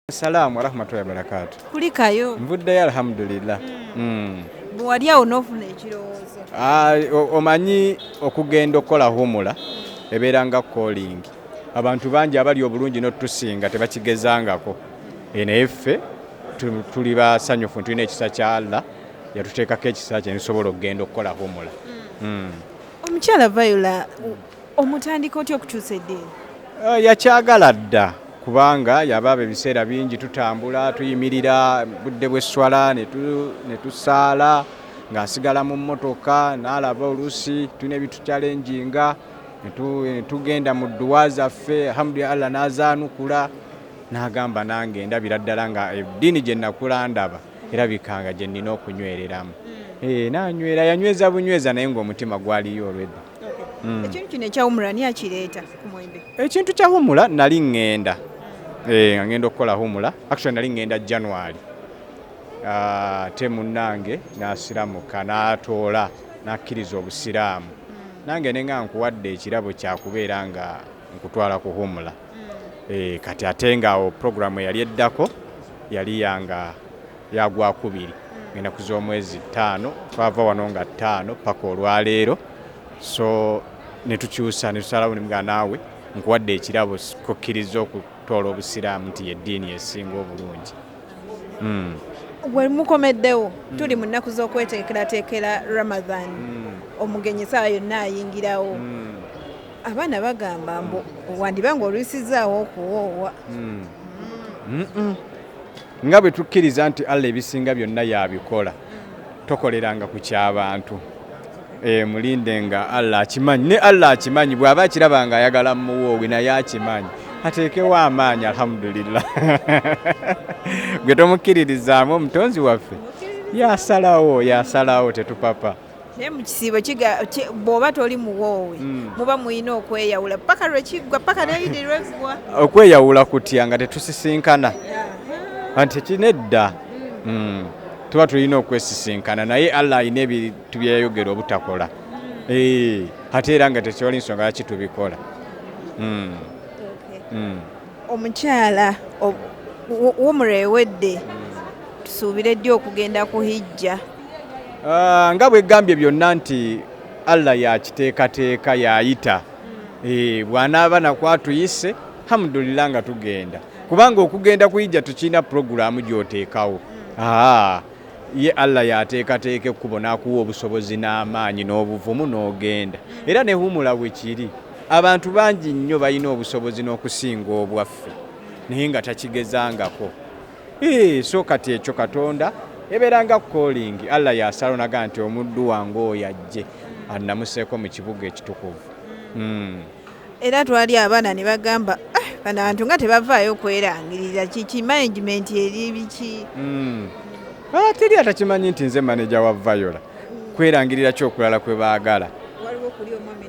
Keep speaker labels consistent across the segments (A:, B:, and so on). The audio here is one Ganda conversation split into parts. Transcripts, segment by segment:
A: Assalamu warahmatullahi wabarakatuh.
B: Kulikayo.
A: Nvuddeyo alhamdulillah.
B: Bwali awo n'ofuna ekirowoozo.
A: Omanyi okugenda okukola humula ebeera nga calling. Abantu bangi abali obulungi n'otusinga tebakigezangako. Naye ffe tuli basanyufu tulina ekisa kya Allah yatuteekako ekisa kye nisobola okugenda okukola humula.
B: Omukyala Viola omutandika otya okukyusa eddiini?
A: Yakyagala dda kubanga yabaaba ebiseera bingi tutambula tuyimirira budde bw'esswala ne tusaala ng'asigala mu mmotoka n'alaba oluusi tulina ebitucyalenjinga ne tugenda mu dduwa zaffe alhamdulillah Allah n'azaanukula n'agamba nange ndabira ddala nga eddiini gye nakula ndaba erabikanga gye nnina okunywereramu. Nanywera yanyweza bunyweza naye ng'omutima gwaliyo olwedda.
B: Ekintu kino ekyahumula ani akireeta ku mwembe?
A: Ekintu kya humula nali ŋŋenda ngenda okukola humula actually nali ŋŋenda January te munnange n'asiramuka n'atoola n'akkiriza obusiraamu nange ne nga nkuwadde ekirabo kyakubeera nga nkutwala ku humula. Kati ate ngaawo programu eyali eddako yali yanga yagwakubiri ennaku z'omwezi 5 twava wano nga 5 paka olwaleero so ne tukyusa ne tusalawo nga naawe nkuwadde ekirabo kokkiriza okutoola obusiraamu nti yeddiini esinga obulungi.
B: Bwe mukomeddewo tuli mu nnaku z'okweteekerateekera Ramadan omugenyi essaawa yonna ayingirawo abaana bagamba mbu wandiba ng'olwisizaawo okuwoowa.
A: Nga bwe tukkiriza nti Allah ebisinga byonna yabikola tokoleranga ku ky'abantu. Mulinde nga Allah akimanyi ne Allah akimanyi bw'aba akiraba nga ayagala muwoowe naye akimanyi ateekewo amaanyi alhamdulillah. Gwe tomukkiririzaamu omutonzi waffe yasalawo tetupapa.
B: Naye mu kisiibo bw'oba toli muwoowe muba muyina okweyawula paka lwekiggwa paka n'eyidi lweggwa.
A: Okweyawula kutya nga tetusisinkana anti kinedda tuba tulina okwesisinkana naye Allah alina ebintu byeyayogera obutakola ate era nga tekyoli nsonga lwaki tubikola.
B: Omukyala wumura ewedde tusuubire ddi okugenda ku hijja?
A: Nga bwegambye byonna nti Allah yakiteekateeka yayita bw'anaaba nakwatuyise alhamdulillah nga tugenda kubanga okugenda ku hijja tukirina puroguramu gy'oteekawo. Ye Allah yateekateeka ekkubo n'akuwa obusobozi n'amaanyi n'obuvumu n'ogenda era ne humula bwe kiri abantu bangi nnyo balina obusobozi n'okusinga obwaffe naye nga takigezangako. So kati ekyo Katonda ebeera nga calling Allah yasalawo naga nti omuddu wange oyo ajje annamuseeko mu kibuga ekitukuvu.
B: Era twali abaana ne bagamba bano abantu nga tebavaayo kwerangirira kiki management eri biki?
A: Teri atakimanyi nti nze manager wa Viola kwerangirira kyokulala kwe baagala.
B: Waliwo kuli omwami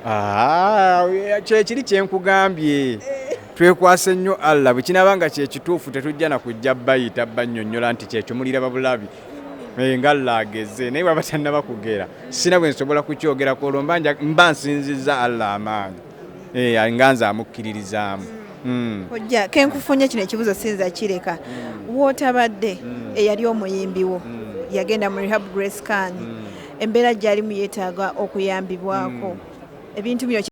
B: n'omukyala.
A: Kyekiri kyenkugambye twekwase nnyo Allah bwe kinabanga kyekituufu tetujja na kujja bayita bannyonnyola nti kyekyo mulira babulabi nga Allah ageze naye bwaba tannaba kugera sina bwe nsobola kukyogerako olwo mba nsinzizza Allah amaanyi nga nze amukkiririzaamu.
B: Ojja kenkufunye kino ekibuzo sinza kireka wootabadde eyali omuyimbiwo yagenda mu rehab Grace Can embeera gy'alimu yeetaaga okuyambibwako ebintu bino